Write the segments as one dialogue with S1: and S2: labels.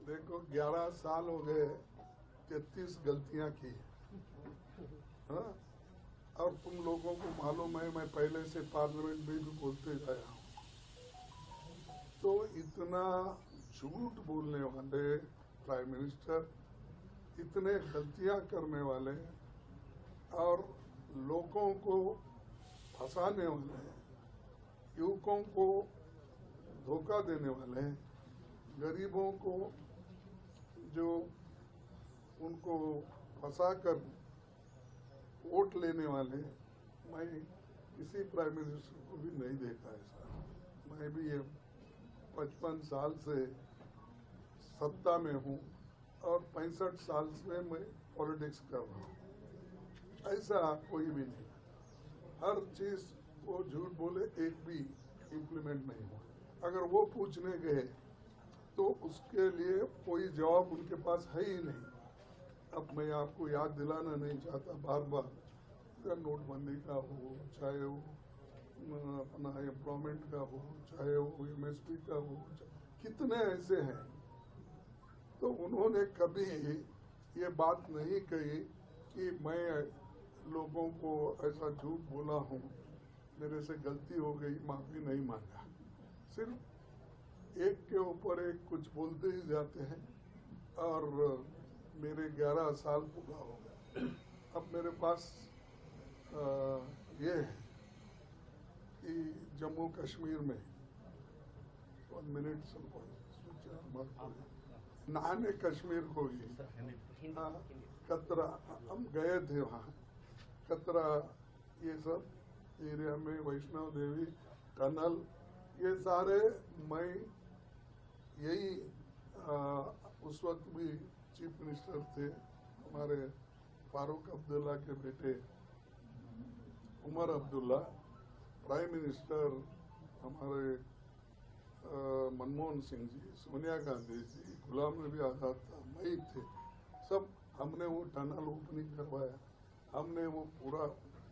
S1: देखो 11 साल हो गए, 33 गलतियां की, हाँ? और तुम लोगों को मालूम है मैं पहले से पार्लियामेंट में भी बोलते आया हूँ। तो इतना झूठ बोलने वाले प्राइम मिनिस्टर, इतने गलतियां करने वाले और लोगों को फंसाने वाले, युवकों को धोखा देने वाले, गरीबों को जो उनको फंसाकर वोट लेने वाले, मैं किसी प्राइम मिनिस्टर को भी नहीं देखा ऐसा। मैं भी ये 55 साल से सत्ता में हूँ और 65 साल से मैं पॉलिटिक्स कर रहा हूँ। ऐसा कोई भी नहीं, हर चीज वो झूठ बोले, एक भी इम्प्लीमेंट नहीं हुआ। अगर वो पूछने गए तो उसके लिए कोई जवाब उनके पास है ही नहीं। अब मैं आपको याद दिलाना नहीं चाहता बार बार, नोटबंदी का हो, चाहे वो अपना एम्प्लॉयमेंट का हो, चाहे वो MSP का हो, कितने ऐसे हैं। तो उन्होंने कभी ये बात नहीं कही कि मैं लोगों को ऐसा झूठ बोला हूँ, मेरे से गलती हो गई, माफी नहीं मांगा। सिर्फ एक के ऊपर एक कुछ बोलते ही जाते हैं। और मेरे 11 साल पूरा हो गए। अब मेरे पास ये है कि जम्मू कश्मीर में 1 मिनट नहाने कश्मीर को ही, हाँ, कतरा हम गए थे वहाँ, कतरा ये सब एरिया में, वैष्णव देवी टनल, ये सारे मैं यही उस वक्त भी चीफ मिनिस्टर थे हमारे फारूक अब्दुल्ला के बेटे उमर अब्दुल्ला, प्राइम मिनिस्टर हमारे मनमोहन सिंह जी, सोनिया गांधी जी, गुलाम नबी आजाद था, मैं थे, सब हमने वो टनल ओपनिंग करवाया, हमने वो पूरा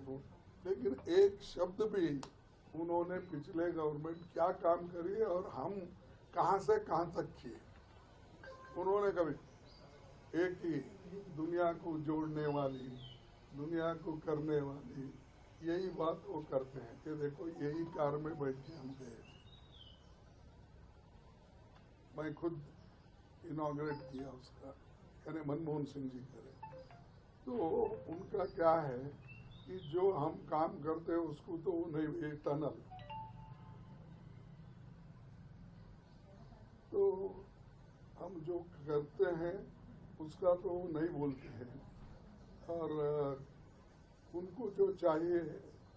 S1: रूट। लेकिन एक शब्द भी उन्होंने पिछले गवर्नमेंट क्या काम करी और हम कहां से कहां तक किए, उन्होंने कभी एक ही दुनिया को जोड़ने वाली, दुनिया को करने वाली यही बात वो करते हैं कि देखो यही कार में बैठ के हम गए थे। मैं खुद इनॉग्रेट किया उसका, यानी मनमोहन सिंह जी करे। तो उनका क्या है कि जो हम काम करते हैं उसको तो वो नहीं, ये टनल तो हम जो करते हैं उसका तो वो नहीं बोलते हैं। और उनको जो चाहिए,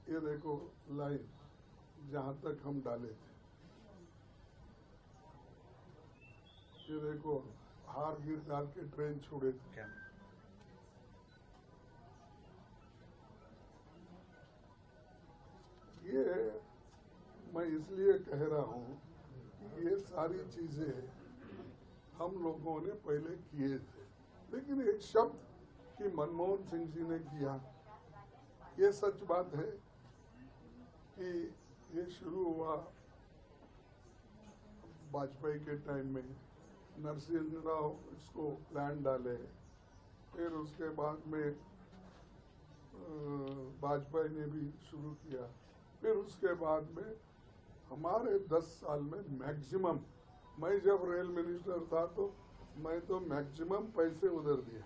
S1: ये देखो लाइन जहां तक हम डाले थे, ये देखो हार गिर डाल के ट्रेन छोड़े थे। ये मैं इसलिए कह रहा हूँ कि ये सारी चीजें हम लोगों ने पहले किए थे, लेकिन एक शब्द कि मनमोहन सिंह जी ने किया, ये सच बात है कि ये शुरू हुआ वाजपेयी के टाइम में, नरसिंह राव इसको प्लान डाले, फिर उसके बाद में वाजपेयी ने भी शुरू किया, फिर उसके बाद में हमारे 10 साल में मैक्सिमम, मैं जब रेल मिनिस्टर था तो मैं तो मैक्सिमम पैसे उधर दिया,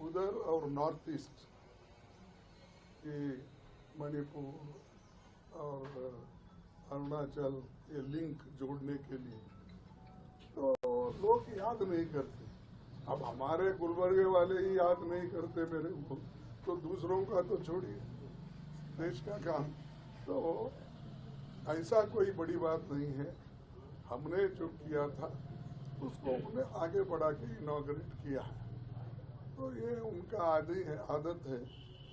S1: उधर और नॉर्थ ईस्ट की, मणिपुर और अरुणाचल, ये लिंक जोड़ने के लिए। तो लोग याद नहीं करते। अब हमारे गुलबर्गे वाले ही याद नहीं करते मेरे को, तो दूसरों का तो छोड़िए, देश का काम। तो ऐसा कोई बड़ी बात नहीं है। हमने जो किया था उसको उन्हें आगे बढ़ा के इनॉग्रेट किया है। तो ये उनका आदत है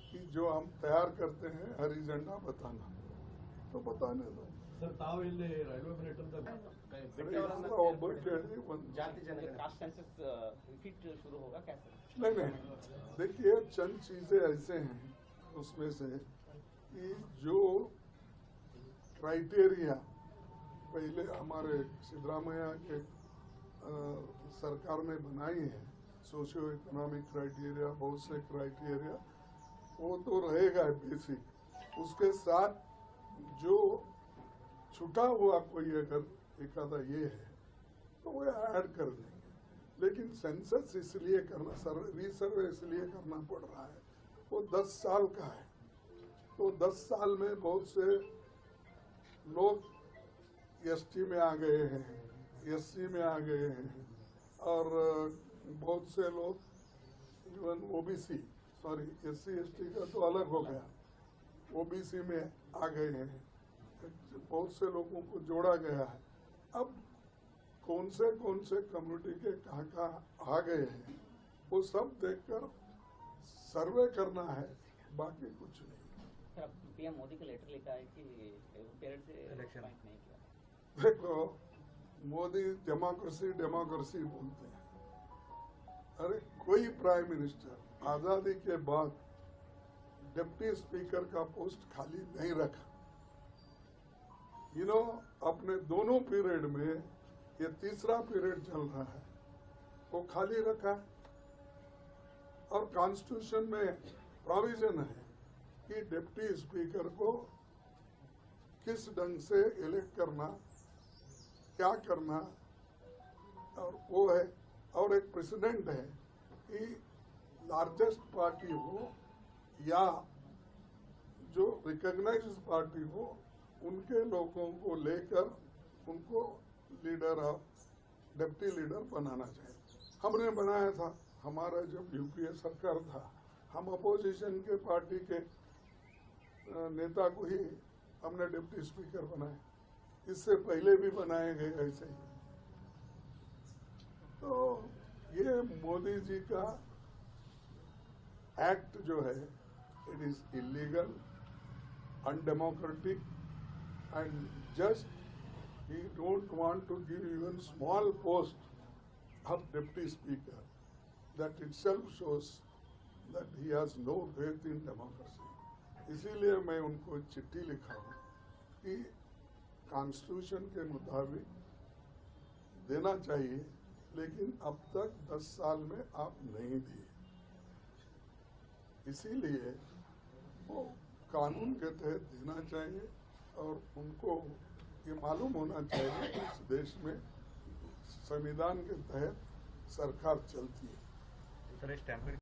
S1: कि जो हम तैयार करते हैं हरी झंडा बताना, तो बताने दो।
S2: ಸರ್, ತಾವು ಇಲ್ಲಿ ರೈಲ್ವೆ ಮಿನಿಸ್ಟರ್
S3: जाति जनगणना कास्ट सेंसस रिपीट शुरू होगा कैसे?
S1: नहीं, देखिए चंद चीजें ऐसे हैं उसमें से कि जो क्राइटेरिया पहले हमारे सिद्धरामैया के सरकार ने बनाई है, सोशियो इकोनॉमिक क्राइटेरिया, बहुत से क्राइटेरिया, वो तो रहेगा बेसिक। उसके साथ जो छुटा हुआ कोई अगर एक आधा ये है तो वो ऐड कर देंगे। लेकिन सेंसस इसलिए करना, रीसर्वे इसलिए करना पड़ रहा है, वो 10 साल का है। तो 10 साल में बहुत से लोग एसटी में आ गए हैं, एससी में आ गए हैं, और बहुत से लोग even OBC, sorry SC ST का तो अलग हो गया, ओबीसी में आ गए हैं। बहुत से लोगों को जोड़ा गया है। अब कौन से कम्युनिटी के कहाँ आ गए हैं वो सब देखकर सर्वे करना है, बाकी कुछ नहीं।
S3: सर, अब पीएम मोदी का लेटर लिखा है कि पीरियड से इलेक्शन नहीं किया।
S1: देखो, मोदी डेमोक्रेसी बोलते हैं। अरे कोई प्राइम मिनिस्टर आजादी के बाद डिप्टी स्पीकर का पोस्ट खाली नहीं रखा। अपने दोनों पीरियड में, ये तीसरा पीरियड चल रहा है, वो खाली रखा। और कॉन्स्टिट्यूशन में प्रोविजन है कि डिप्टी स्पीकर को किस ढंग से इलेक्ट करना, क्या करना, और वो है। और एक प्रेसिडेंट है कि लार्जेस्ट पार्टी हो या जो रिकॉग्नाइज्ड पार्टी हो, उनके लोगों को लेकर उनको लीडर ऑफ डिप्टी लीडर बनाना चाहिए। हमने बनाया था, हमारा जब यूपीए सरकार था, हम अपोजिशन के पार्टी के नेता को ही हमने डिप्टी स्पीकर बनाया। इससे पहले भी बनाए गए ऐसे ही। तो ये मोदी जी का एक्ट जो है, it is illegal, undemocratic, and just he don't want to give even small post of deputy speaker. That itself shows that he has no faith in democracy. इसीलिए मैं उनको चिट्ठी लिखा हूँ कि कॉन्स्टिट्यूशन के मुताबिक देना चाहिए, लेकिन अब तक 10 साल में आप नहीं दिए। इसीलिए वो कानून के तहत देना चाहिए, और उनको ये मालूम होना चाहिए कि इस देश में संविधान के तहत सरकार चलती है।